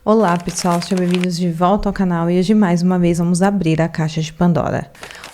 Olá pessoal, sejam bem-vindos de volta ao canal e hoje mais uma vez vamos abrir a caixa de Pandora.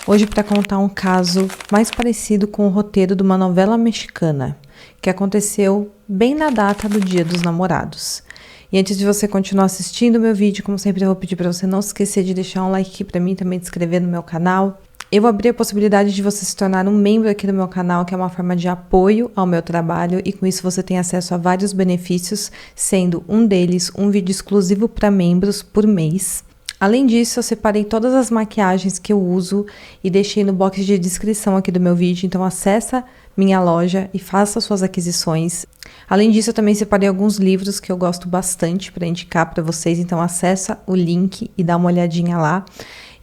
Hoje para contar um caso mais parecido com o roteiro de uma novela mexicana, que aconteceu bem na data do Dia dos Namorados. E antes de você continuar assistindo o meu vídeo, como sempre eu vou pedir para você não se esquecer de deixar um like aqui para mim, também de se inscrever no meu canal. Eu vou abrir a possibilidade de você se tornar um membro aqui do meu canal, que é uma forma de apoio ao meu trabalho, e com isso você tem acesso a vários benefícios, sendo um deles um vídeo exclusivo para membros por mês. Além disso, eu separei todas as maquiagens que eu uso e deixei no box de descrição aqui do meu vídeo, então acessa minha loja e faça suas aquisições. Além disso, eu também separei alguns livros que eu gosto bastante para indicar para vocês, então acessa o link e dá uma olhadinha lá.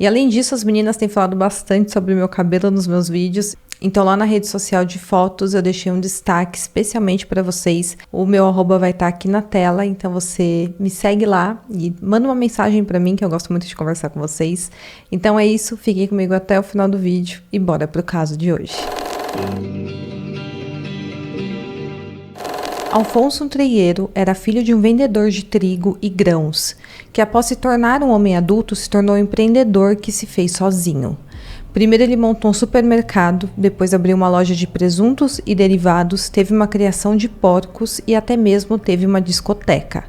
E além disso, as meninas têm falado bastante sobre o meu cabelo nos meus vídeos, então lá na rede social de fotos eu deixei um destaque especialmente para vocês. O meu arroba vai estar aqui na tela, então você me segue lá e manda uma mensagem para mim, que eu gosto muito de conversar com vocês. Então é isso, fiquem comigo até o final do vídeo e bora pro caso de hoje. Alfonso Trieiro era filho de um vendedor de trigo e grãos, que após se tornar um homem adulto, se tornou um empreendedor que se fez sozinho. Primeiro ele montou um supermercado, depois abriu uma loja de presuntos e derivados, teve uma criação de porcos e até mesmo teve uma discoteca.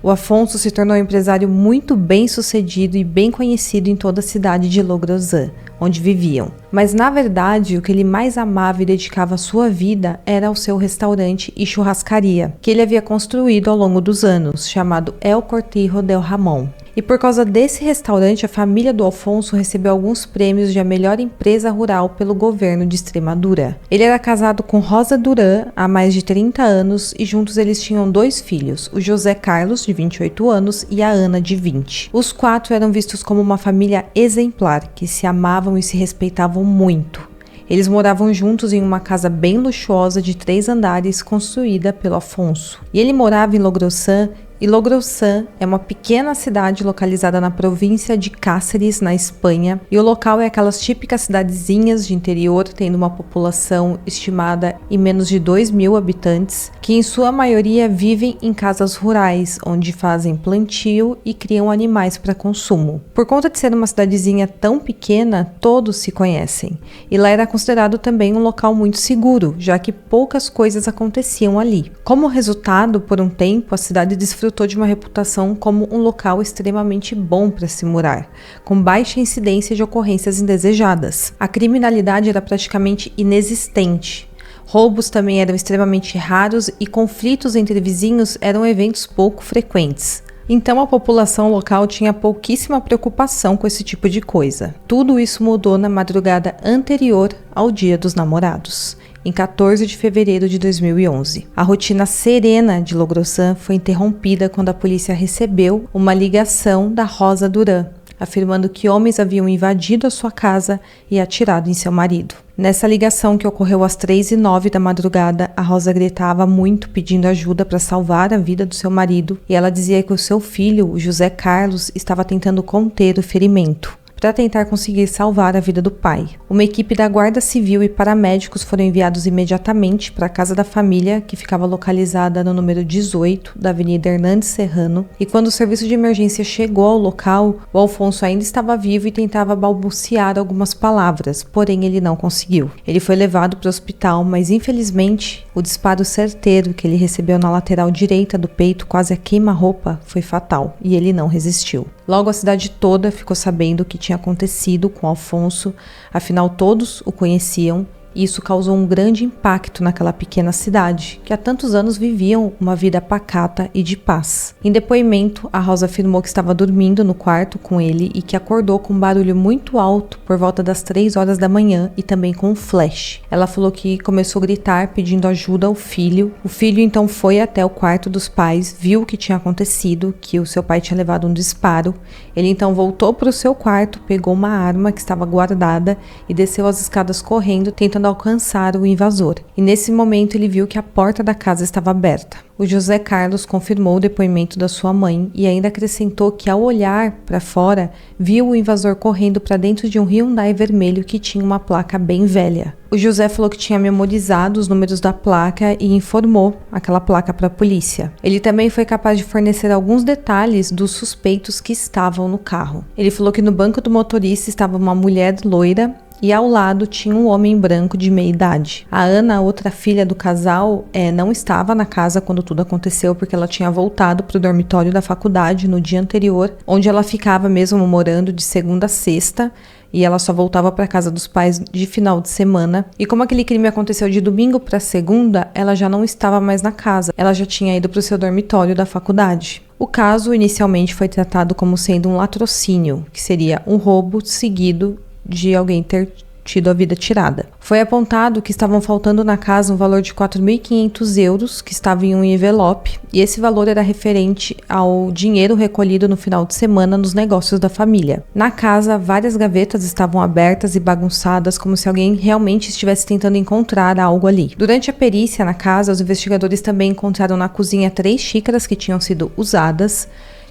O Afonso se tornou um empresário muito bem sucedido e bem conhecido em toda a cidade de Logrosán, onde viviam. Mas na verdade o que ele mais amava e dedicava a sua vida era o seu restaurante e churrascaria, que ele havia construído ao longo dos anos, chamado El Cortijo del Jamón. E por causa desse restaurante, a família do Alfonso recebeu alguns prêmios de a melhor empresa rural pelo governo de Extremadura. Ele era casado com Rosa Durán há mais de 30 anos e juntos eles tinham 2 filhos, o José Carlos, de 28 anos, e a Ana, de 20. Os 4 eram vistos como uma família exemplar, que se amavam e se respeitavam muito. Eles moravam juntos em uma casa bem luxuosa de 3 andares construída pelo Afonso. E ele morava em Logrosán, e Logrosán é uma pequena cidade localizada na província de Cáceres, na Espanha, e o local é aquelas típicas cidadezinhas de interior, tendo uma população estimada em menos de 2.000 habitantes, que em sua maioria vivem em casas rurais, onde fazem plantio e criam animais para consumo. Por conta de ser uma cidadezinha tão pequena, todos se conhecem, e lá era considerado também um local muito seguro, já que poucas coisas aconteciam ali. Como resultado, por um tempo, a cidade desfrutou de uma reputação como um local extremamente bom para se morar, com baixa incidência de ocorrências indesejadas. A criminalidade era praticamente inexistente. Roubos também eram extremamente raros e conflitos entre vizinhos eram eventos pouco frequentes. Então a população local tinha pouquíssima preocupação com esse tipo de coisa. Tudo isso mudou na madrugada anterior ao Dia dos Namorados, em 14 de fevereiro de 2011. A rotina serena de Logrosán foi interrompida quando a polícia recebeu uma ligação da Rosa Durán, afirmando que homens haviam invadido a sua casa e atirado em seu marido. Nessa ligação, que ocorreu às 3h09 da madrugada, a Rosa gritava muito pedindo ajuda para salvar a vida do seu marido, e ela dizia que o seu filho, o José Carlos, estava tentando conter o ferimento para tentar conseguir salvar a vida do pai. Uma equipe da Guarda Civil e paramédicos foram enviados imediatamente para a casa da família, que ficava localizada no número 18 da Avenida Hernandes Serrano, e quando o serviço de emergência chegou ao local, o Alfonso ainda estava vivo e tentava balbuciar algumas palavras, porém ele não conseguiu. Ele foi levado para o hospital, mas infelizmente o disparo certeiro que ele recebeu na lateral direita do peito, quase a queima-roupa, foi fatal, e ele não resistiu. Logo a cidade toda ficou sabendo o que tinha acontecido com Alfonso, afinal todos o conheciam, e isso causou um grande impacto naquela pequena cidade, que há tantos anos viviam uma vida pacata e de paz. Em depoimento, a Rosa afirmou que estava dormindo no quarto com ele e que acordou com um barulho muito alto por volta das 3 horas da manhã e também com um flash. Ela falou que começou a gritar pedindo ajuda ao filho. O filho então foi até o quarto dos pais, viu o que tinha acontecido, que o seu pai tinha levado um disparo. Ele então voltou para o seu quarto, pegou uma arma que estava guardada e desceu as escadas correndo, tentando tentando alcançar o invasor. E nesse momento ele viu que a porta da casa estava aberta. O José Carlos confirmou o depoimento da sua mãe e ainda acrescentou que ao olhar para fora, viu o invasor correndo para dentro de um Hyundai vermelho que tinha uma placa bem velha. O José falou que tinha memorizado os números da placa e informou aquela placa para a polícia. Ele também foi capaz de fornecer alguns detalhes dos suspeitos que estavam no carro. Ele falou que no banco do motorista estava uma mulher loira e ao lado tinha um homem branco de meia idade. A Ana, outra filha do casal, não estava na casa quando tudo aconteceu porque ela tinha voltado para o dormitório da faculdade no dia anterior, onde ela ficava mesmo morando de segunda a sexta, e ela só voltava para casa dos pais de final de semana. E como aquele crime aconteceu de domingo para segunda, ela já não estava mais na casa. Ela já tinha ido para o seu dormitório da faculdade. O caso inicialmente foi tratado como sendo um latrocínio, que seria um roubo seguido de alguém ter tido a vida tirada. Foi apontado que estavam faltando na casa um valor de 4.500 euros que estava em um envelope, e esse valor era referente ao dinheiro recolhido no final de semana nos negócios da família. Na casa, várias gavetas estavam abertas e bagunçadas, como se alguém realmente estivesse tentando encontrar algo ali. Durante a perícia na casa, os investigadores também encontraram na cozinha 3 xícaras que tinham sido usadas,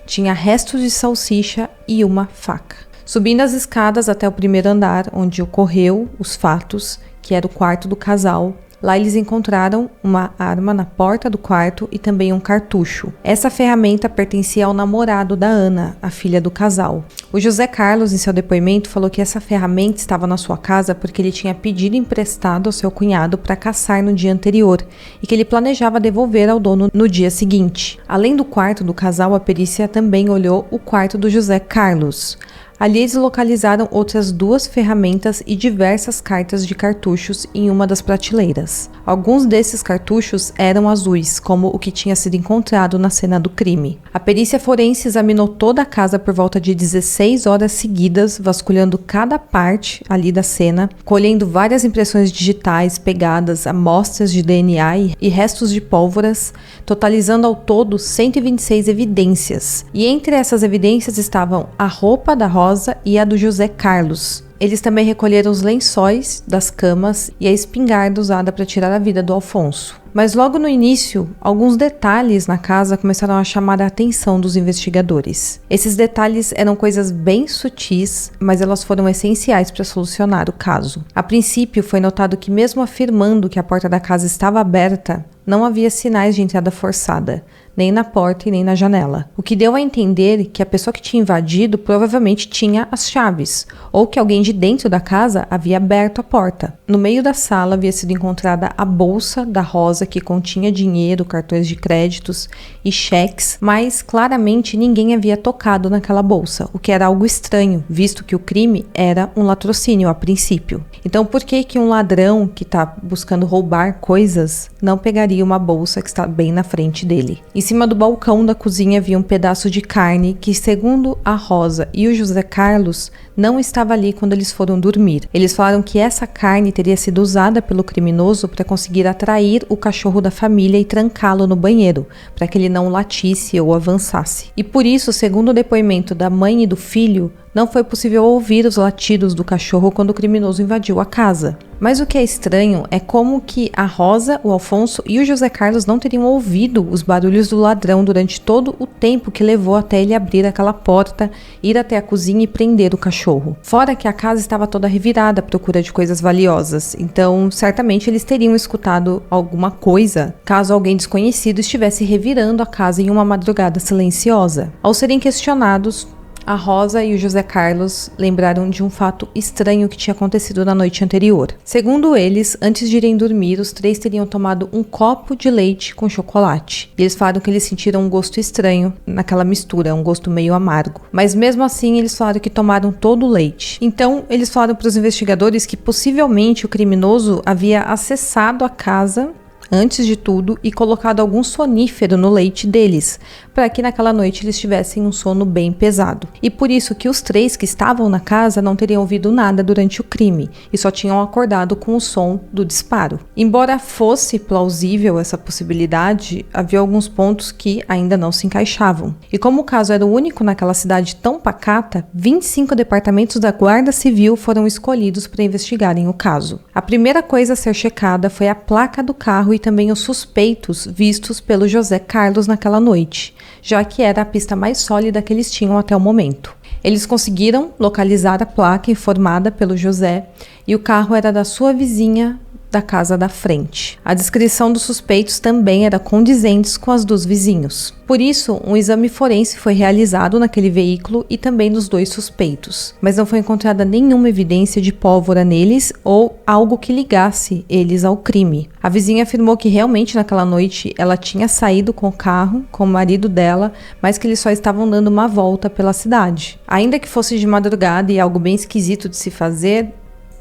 tinha restos de salsicha e uma faca. Subindo as escadas até o primeiro andar, onde ocorreu os fatos, que era o quarto do casal, lá eles encontraram uma arma na porta do quarto e também um cartucho. Essa ferramenta pertencia ao namorado da Ana, a filha do casal. O José Carlos, em seu depoimento, falou que essa ferramenta estava na sua casa porque ele tinha pedido emprestado ao seu cunhado para caçar no dia anterior e que ele planejava devolver ao dono no dia seguinte. Além do quarto do casal, a perícia também olhou o quarto do José Carlos. Ali eles localizaram outras 2 ferramentas e diversas cartas de cartuchos em uma das prateleiras. Alguns desses cartuchos eram azuis, como o que tinha sido encontrado na cena do crime. A perícia forense examinou toda a casa por volta de 16 horas seguidas, vasculhando cada parte ali da cena, colhendo várias impressões digitais, pegadas, amostras de DNA e restos de pólvoras, totalizando ao todo 126 evidências. E entre essas evidências estavam a roupa da Rosa e a do José Carlos. Eles também recolheram os lençóis das camas e a espingarda usada para tirar a vida do Alfonso. Mas logo no início, alguns detalhes na casa começaram a chamar a atenção dos investigadores. Esses detalhes eram coisas bem sutis, mas elas foram essenciais para solucionar o caso. A princípio, foi notado que mesmo afirmando que a porta da casa estava aberta, não havia sinais de entrada forçada, nem na porta e nem na janela. O que deu a entender que a pessoa que tinha invadido provavelmente tinha as chaves, ou que alguém de dentro da casa havia aberto a porta. No meio da sala havia sido encontrada a bolsa da Rosa, que continha dinheiro, cartões de créditos e cheques, mas claramente ninguém havia tocado naquela bolsa, o que era algo estranho, visto que o crime era um latrocínio a princípio. Então por que um ladrão que está buscando roubar coisas não pegaria uma bolsa que está bem na frente dele? Em cima do balcão da cozinha havia um pedaço de carne que, segundo a Rosa e o José Carlos, não estava ali quando eles foram dormir. Eles falaram que essa carne teria sido usada pelo criminoso para conseguir atrair o cachorro da família e trancá-lo no banheiro, para que ele não latisse ou avançasse. E por isso, segundo o depoimento da mãe e do filho, não foi possível ouvir os latidos do cachorro quando o criminoso invadiu a casa. Mas o que é estranho é como que a Rosa, o Alfonso e o José Carlos não teriam ouvido os barulhos do ladrão durante todo o tempo que levou até ele abrir aquela porta, ir até a cozinha e prender o cachorro. Fora que a casa estava toda revirada à procura de coisas valiosas, então certamente eles teriam escutado alguma coisa caso alguém desconhecido estivesse revirando a casa em uma madrugada silenciosa. Ao serem questionados, a Rosa e o José Carlos lembraram de um fato estranho que tinha acontecido na noite anterior. Segundo eles, antes de irem dormir, os 3 teriam tomado um copo de leite com chocolate. E eles falaram que eles sentiram um gosto estranho naquela mistura, um gosto meio amargo. Mas mesmo assim, eles falaram que tomaram todo o leite. Então, eles falaram para os investigadores que possivelmente o criminoso havia acessado a casa antes de tudo, e colocado algum sonífero no leite deles, para que naquela noite eles tivessem um sono bem pesado. E por isso que os 3 que estavam na casa não teriam ouvido nada durante o crime, e só tinham acordado com o som do disparo. Embora fosse plausível essa possibilidade, havia alguns pontos que ainda não se encaixavam. E como o caso era o único naquela cidade tão pacata, 25 departamentos da Guarda Civil foram escolhidos para investigarem o caso. A primeira coisa a ser checada foi a placa do carro e também os suspeitos vistos pelo José Carlos naquela noite, já que era a pista mais sólida que eles tinham até o momento. Eles conseguiram localizar a placa informada pelo José e o carro era da sua vizinha da casa da frente. A descrição dos suspeitos também era condizente com as dos vizinhos. Por isso, um exame forense foi realizado naquele veículo e também nos 2 suspeitos, mas não foi encontrada nenhuma evidência de pólvora neles ou algo que ligasse eles ao crime. A vizinha afirmou que realmente naquela noite ela tinha saído com o carro, com o marido dela, mas que eles só estavam dando uma volta pela cidade. Ainda que fosse de madrugada e algo bem esquisito de se fazer,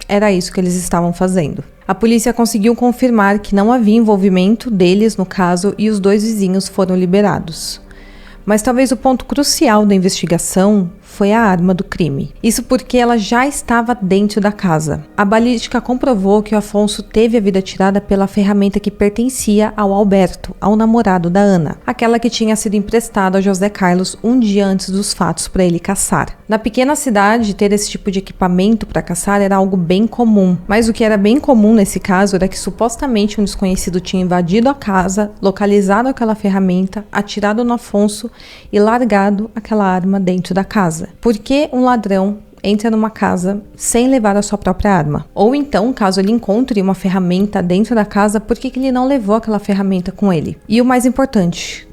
era isso que eles estavam fazendo. A polícia conseguiu confirmar que não havia envolvimento deles no caso e os 2 vizinhos foram liberados. Mas talvez o ponto crucial da investigação foi a arma do crime. Isso porque ela já estava dentro da casa. A balística comprovou que o Afonso teve a vida tirada pela ferramenta que pertencia ao Alberto, ao namorado da Ana, aquela que tinha sido emprestada ao José Carlos um dia antes dos fatos para ele caçar. Na pequena cidade, ter esse tipo de equipamento para caçar era algo bem comum, mas o que era bem comum nesse caso era que supostamente um desconhecido tinha invadido a casa, localizado aquela ferramenta, atirado no Afonso e largado aquela arma dentro da casa. Por que um ladrão entra numa casa sem levar a sua própria arma? Ou então, caso ele encontre uma ferramenta dentro da casa, por que ele não levou aquela ferramenta com ele? E o mais importante,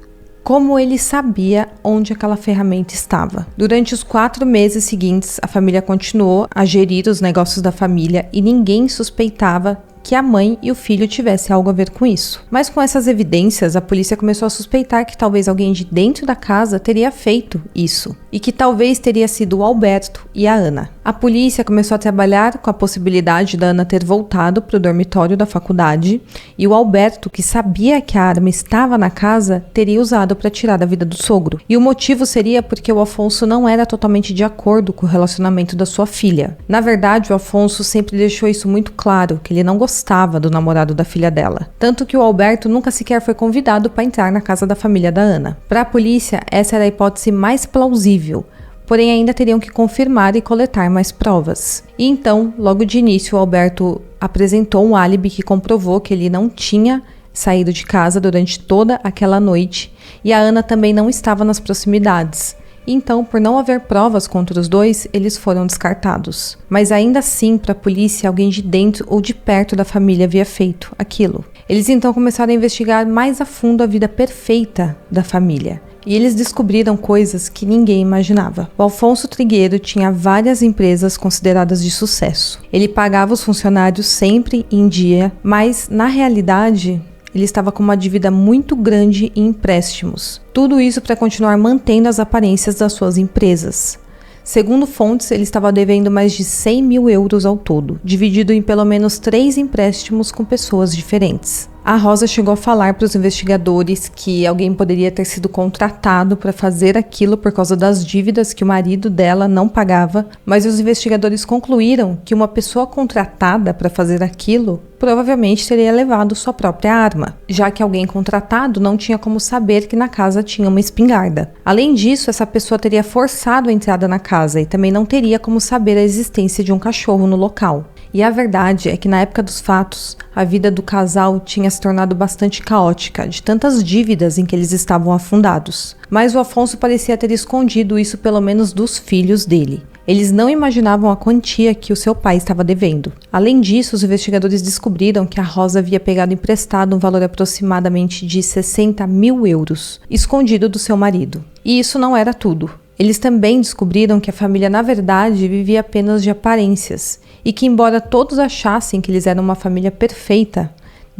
como ele sabia onde aquela ferramenta estava? Durante os 4 meses seguintes, a família continuou a gerir os negócios da família e ninguém suspeitava que a mãe e o filho tivessem algo a ver com isso. Mas com essas evidências, a polícia começou a suspeitar que talvez alguém de dentro da casa teria feito isso, e que talvez teria sido o Alberto e a Ana. A polícia começou a trabalhar com a possibilidade da Ana ter voltado para o dormitório da faculdade, e o Alberto, que sabia que a arma estava na casa, teria usado para tirar a vida do sogro. E o motivo seria porque o Afonso não era totalmente de acordo com o relacionamento da sua filha. Na verdade, o Afonso sempre deixou isso muito claro, que ele não gostava do namorado da filha dela. Tanto que o Alberto nunca sequer foi convidado para entrar na casa da família da Ana. Para a polícia, essa era a hipótese mais plausível, porém ainda teriam que confirmar e coletar mais provas. E então, logo de início, o Alberto apresentou um álibi que comprovou que ele não tinha saído de casa durante toda aquela noite e a Ana também não estava nas proximidades. Então, por não haver provas contra os 2, eles foram descartados. Mas ainda assim, para a polícia, alguém de dentro ou de perto da família havia feito aquilo. Eles então começaram a investigar mais a fundo a vida perfeita da família. E eles descobriram coisas que ninguém imaginava. O Afonso Trigueiro tinha várias empresas consideradas de sucesso. Ele pagava os funcionários sempre em dia, mas na realidade ele estava com uma dívida muito grande em empréstimos. Tudo isso para continuar mantendo as aparências das suas empresas. Segundo fontes, ele estava devendo mais de 100 mil euros ao todo, dividido em pelo menos 3 empréstimos com pessoas diferentes. A Rosa chegou a falar para os investigadores que alguém poderia ter sido contratado para fazer aquilo por causa das dívidas que o marido dela não pagava, mas os investigadores concluíram que uma pessoa contratada para fazer aquilo provavelmente teria levado sua própria arma, já que alguém contratado não tinha como saber que na casa tinha uma espingarda. Além disso, essa pessoa teria forçado a entrada na casa e também não teria como saber a existência de um cachorro no local. E a verdade é que na época dos fatos, a vida do casal tinha se tornado bastante caótica, de tantas dívidas em que eles estavam afundados. Mas o Afonso parecia ter escondido isso pelo menos dos filhos dele. Eles não imaginavam a quantia que o seu pai estava devendo. Além disso, os investigadores descobriram que a Rosa havia pegado emprestado um valor aproximadamente de 60 mil euros, escondido do seu marido. E isso não era tudo. Eles também descobriram que a família, na verdade, vivia apenas de aparências e que, embora todos achassem que eles eram uma família perfeita,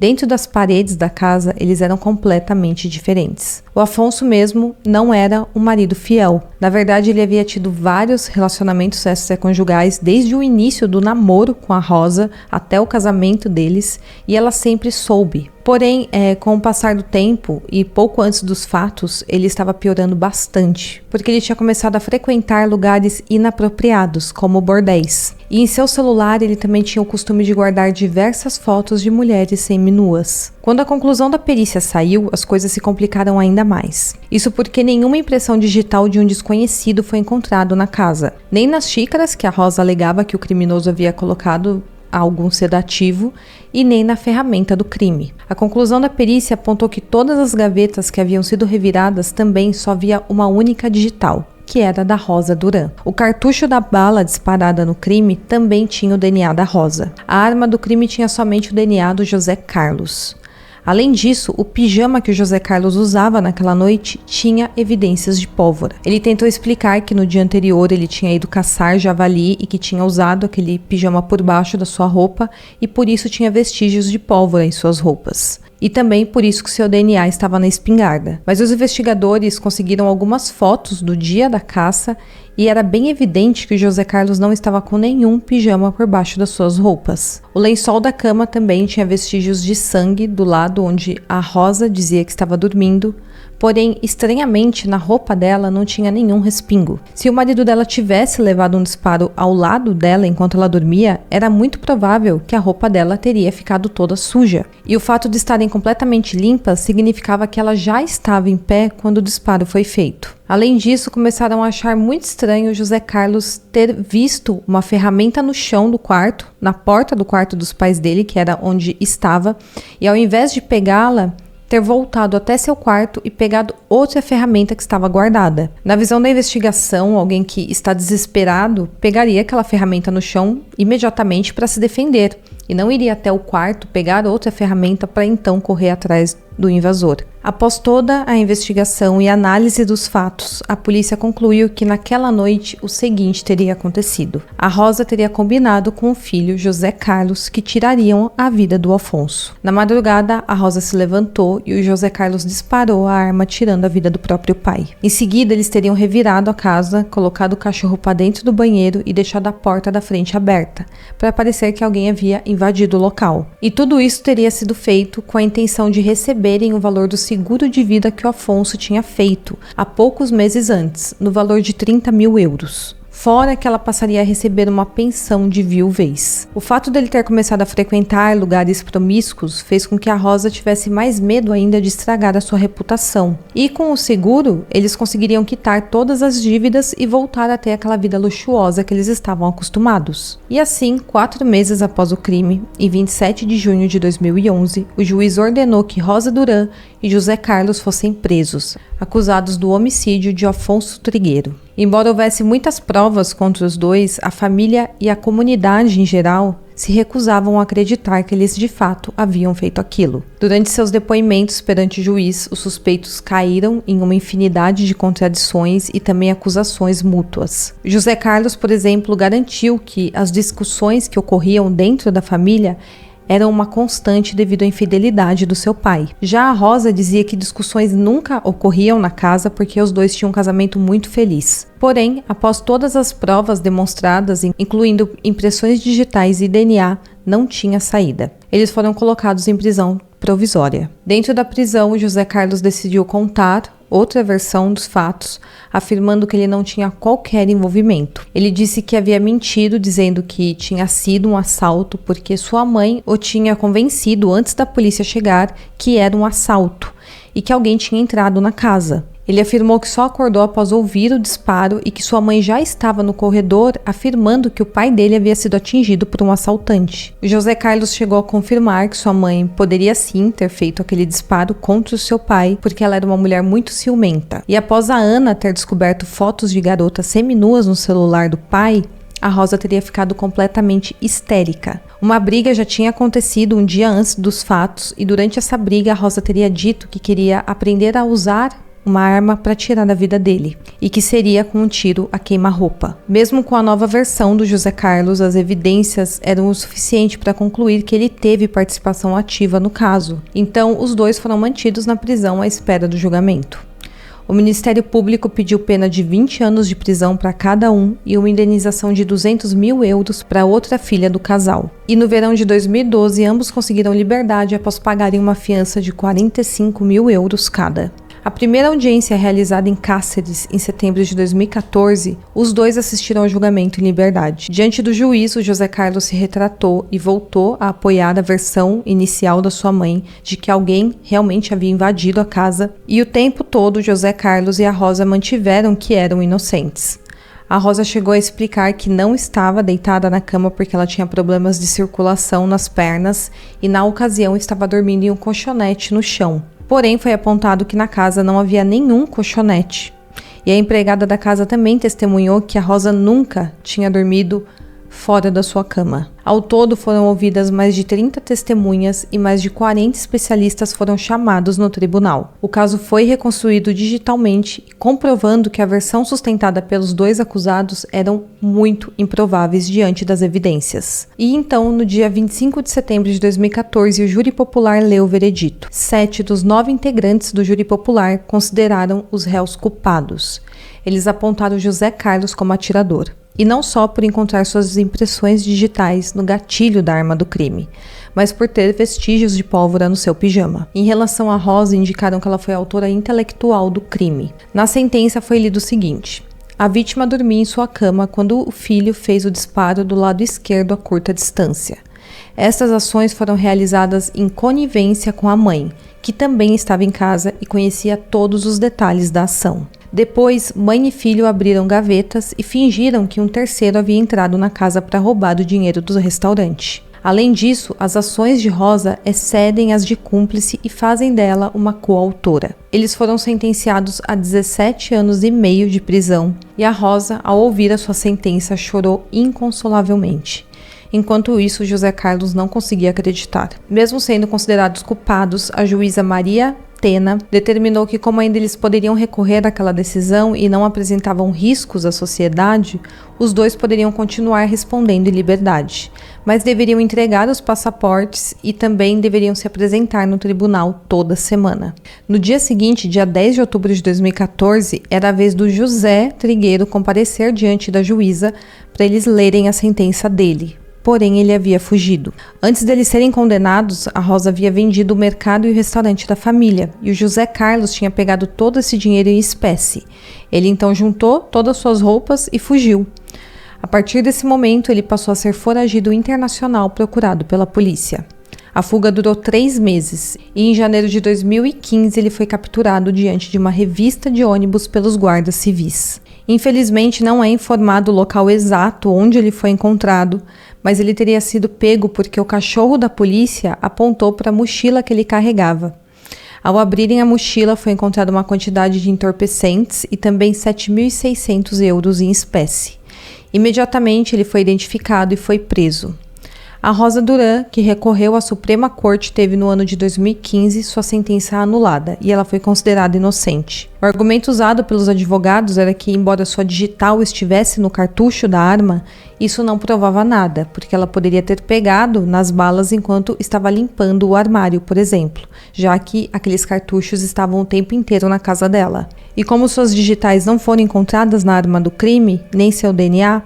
Dentro das paredes da casa, eles eram completamente diferentes. O Afonso mesmo não era um marido fiel. Na verdade, ele havia tido vários relacionamentos extraconjugais desde o início do namoro com a Rosa até o casamento deles, e ela sempre soube. Porém, com o passar do tempo e pouco antes dos fatos, ele estava piorando bastante, porque ele tinha começado a frequentar lugares inapropriados, como bordéis. E em seu celular ele também tinha o costume de guardar diversas fotos de mulheres seminuas. Quando a conclusão da perícia saiu, as coisas se complicaram ainda mais. Isso porque nenhuma impressão digital de um desconhecido foi encontrado na casa, nem nas xícaras que a Rosa alegava que o criminoso havia colocado algum sedativo, e nem na ferramenta do crime. A conclusão da perícia apontou que todas as gavetas que haviam sido reviradas também só havia uma única digital, que era da Rosa Duran. O cartucho da bala disparada no crime também tinha o DNA da Rosa. A arma do crime tinha somente o DNA do José Carlos. Além disso, o pijama que o José Carlos usava naquela noite tinha evidências de pólvora. Ele tentou explicar que no dia anterior ele tinha ido caçar javali e que tinha usado aquele pijama por baixo da sua roupa e por isso tinha vestígios de pólvora em suas roupas. E também por isso que seu DNA estava na espingarda. Mas os investigadores conseguiram algumas fotos do dia da caça e era bem evidente que o José Carlos não estava com nenhum pijama por baixo das suas roupas. O lençol da cama também tinha vestígios de sangue do lado onde a Rosa dizia que estava dormindo, porém, estranhamente, na roupa dela não tinha nenhum respingo. Se o marido dela tivesse levado um disparo ao lado dela enquanto ela dormia, era muito provável que a roupa dela teria ficado toda suja. E o fato de estarem completamente limpas significava que ela já estava em pé quando o disparo foi feito. Além disso, começaram a achar muito estranho José Carlos ter visto uma ferramenta no chão do quarto, na porta do quarto dos pais dele, que era onde estava, e ao invés de pegá-la, ter voltado até seu quarto e pegado outra ferramenta que estava guardada. Na visão da investigação, alguém que está desesperado pegaria aquela ferramenta no chão imediatamente para se defender e não iria até o quarto pegar outra ferramenta para então correr atrás do invasor. Após toda a investigação e análise dos fatos, a polícia concluiu que naquela noite o seguinte teria acontecido. A Rosa teria combinado com o filho José Carlos que tirariam a vida do Afonso. Na madrugada, a Rosa se levantou e o José Carlos disparou a arma tirando a vida do próprio pai. Em seguida, eles teriam revirado a casa, colocado o cachorro para dentro do banheiro e deixado a porta da frente aberta, para parecer que alguém havia invadido o local. E tudo isso teria sido feito com a intenção de receberem o valor do seguro de vida que o Afonso tinha feito há poucos meses antes, no valor de 30 mil euros. Fora que ela passaria a receber uma pensão de viuvez. O fato dele ter começado a frequentar lugares promíscuos fez com que a Rosa tivesse mais medo ainda de estragar a sua reputação. E com o seguro, eles conseguiriam quitar todas as dívidas e voltar a ter aquela vida luxuosa que eles estavam acostumados. E assim, 4 meses após o crime, em 27 de junho de 2011, o juiz ordenou que Rosa Duran e José Carlos fossem presos, acusados do homicídio de Afonso Trigueiro. Embora houvesse muitas provas contra os dois, a família e a comunidade em geral se recusavam a acreditar que eles de fato haviam feito aquilo. Durante seus depoimentos perante o juiz, os suspeitos caíram em uma infinidade de contradições e também acusações mútuas. José Carlos, por exemplo, garantiu que as discussões que ocorriam dentro da família eram uma constante devido à infidelidade do seu pai. Já a Rosa dizia que discussões nunca ocorriam na casa porque os dois tinham um casamento muito feliz. Porém, após todas as provas demonstradas, incluindo impressões digitais e DNA, não tinha saída. Eles foram colocados em prisão provisória. Dentro da prisão, José Carlos decidiu contar outra versão dos fatos, afirmando que ele não tinha qualquer envolvimento. Ele disse que havia mentido, dizendo que tinha sido um assalto porque sua mãe o tinha convencido antes da polícia chegar que era um assalto e que alguém tinha entrado na casa. Ele afirmou que só acordou após ouvir o disparo e que sua mãe já estava no corredor, afirmando que o pai dele havia sido atingido por um assaltante. O José Carlos chegou a confirmar que sua mãe poderia sim ter feito aquele disparo contra o seu pai, porque ela era uma mulher muito ciumenta. E após a Ana ter descoberto fotos de garotas seminuas no celular do pai, a Rosa teria ficado completamente histérica. Uma briga já tinha acontecido um dia antes dos fatos e durante essa briga a Rosa teria dito que queria aprender a usar uma arma para tirar a vida dele, e que seria com um tiro a queima-roupa. Mesmo com a nova versão do José Carlos, as evidências eram o suficiente para concluir que ele teve participação ativa no caso. Então, os dois foram mantidos na prisão à espera do julgamento. O Ministério Público pediu pena de 20 anos de prisão para cada um e uma indenização de 200 mil euros para outra filha do casal. E no verão de 2012, ambos conseguiram liberdade após pagarem uma fiança de 45 mil euros cada. A primeira audiência realizada em Cáceres, em setembro de 2014, os dois assistiram ao julgamento em liberdade. Diante do juiz, o José Carlos se retratou e voltou a apoiar a versão inicial da sua mãe de que alguém realmente havia invadido a casa, e o tempo todo José Carlos e a Rosa mantiveram que eram inocentes. A Rosa chegou a explicar que não estava deitada na cama porque ela tinha problemas de circulação nas pernas e na ocasião estava dormindo em um colchonete no chão. Porém, foi apontado que na casa não havia nenhum colchonete. E a empregada da casa também testemunhou que a Rosa nunca tinha dormido fora da sua cama. Ao todo, foram ouvidas mais de 30 testemunhas e mais de 40 especialistas foram chamados no tribunal. O caso foi reconstruído digitalmente, comprovando que a versão sustentada pelos dois acusados eram muito improváveis diante das evidências. E então, no dia 25 de setembro de 2014, o júri popular leu o veredito. 7 dos 9 integrantes do júri popular consideraram os réus culpados. Eles apontaram José Carlos como atirador. E não só por encontrar suas impressões digitais no gatilho da arma do crime, mas por ter vestígios de pólvora no seu pijama. Em relação a Rosa, indicaram que ela foi a autora intelectual do crime. Na sentença foi lido o seguinte: a vítima dormia em sua cama quando o filho fez o disparo do lado esquerdo a curta distância. Estas ações foram realizadas em conivência com a mãe, que também estava em casa e conhecia todos os detalhes da ação. Depois, mãe e filho abriram gavetas e fingiram que um terceiro havia entrado na casa para roubar o dinheiro do restaurante. Além disso, as ações de Rosa excedem as de cúmplice e fazem dela uma coautora. Eles foram sentenciados a 17 anos e meio de prisão e a Rosa, ao ouvir a sua sentença, chorou inconsolavelmente. Enquanto isso, José Carlos não conseguia acreditar. Mesmo sendo considerados culpados, a juíza Maria Tena determinou que, como ainda eles poderiam recorrer àquela decisão e não apresentavam riscos à sociedade, os dois poderiam continuar respondendo em liberdade, mas deveriam entregar os passaportes e também deveriam se apresentar no tribunal toda semana. No dia seguinte, dia 10 de outubro de 2014, era a vez do José Trigueiro comparecer diante da juíza para eles lerem a sentença dele. Porém, ele havia fugido. Antes deles serem condenados, a Rosa havia vendido o mercado e o restaurante da família, e o José Carlos tinha pegado todo esse dinheiro em espécie. Ele então juntou todas suas roupas e fugiu. A partir desse momento, ele passou a ser foragido internacional procurado pela polícia. A fuga durou 3 meses, e em janeiro de 2015 ele foi capturado diante de uma revista de ônibus pelos guardas civis. Infelizmente, não é informado o local exato onde ele foi encontrado, mas ele teria sido pego porque o cachorro da polícia apontou para a mochila que ele carregava. Ao abrirem a mochila, foi encontrada uma quantidade de entorpecentes e também 7.600 euros em espécie. Imediatamente, ele foi identificado e foi preso. A Rosa Duran, que recorreu à Suprema Corte, teve no ano de 2015 sua sentença anulada e ela foi considerada inocente. O argumento usado pelos advogados era que, embora sua digital estivesse no cartucho da arma, isso não provava nada, porque ela poderia ter pegado nas balas enquanto estava limpando o armário, por exemplo, já que aqueles cartuchos estavam o tempo inteiro na casa dela. E como suas digitais não foram encontradas na arma do crime, nem seu DNA,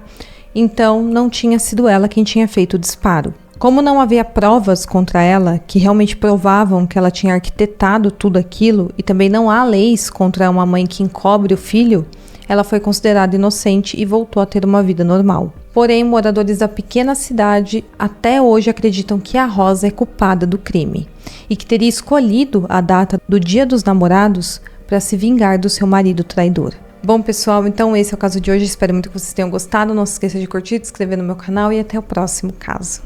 então não tinha sido ela quem tinha feito o disparo. Como não havia provas contra ela que realmente provavam que ela tinha arquitetado tudo aquilo, e também não há leis contra uma mãe que encobre o filho, ela foi considerada inocente e voltou a ter uma vida normal. Porém, moradores da pequena cidade até hoje acreditam que a Rosa é culpada do crime e que teria escolhido a data do Dia dos Namorados para se vingar do seu marido traidor. Bom, pessoal, então esse é o caso de hoje. Espero muito que vocês tenham gostado. Não se esqueça de curtir, de se inscrever no meu canal e até o próximo caso.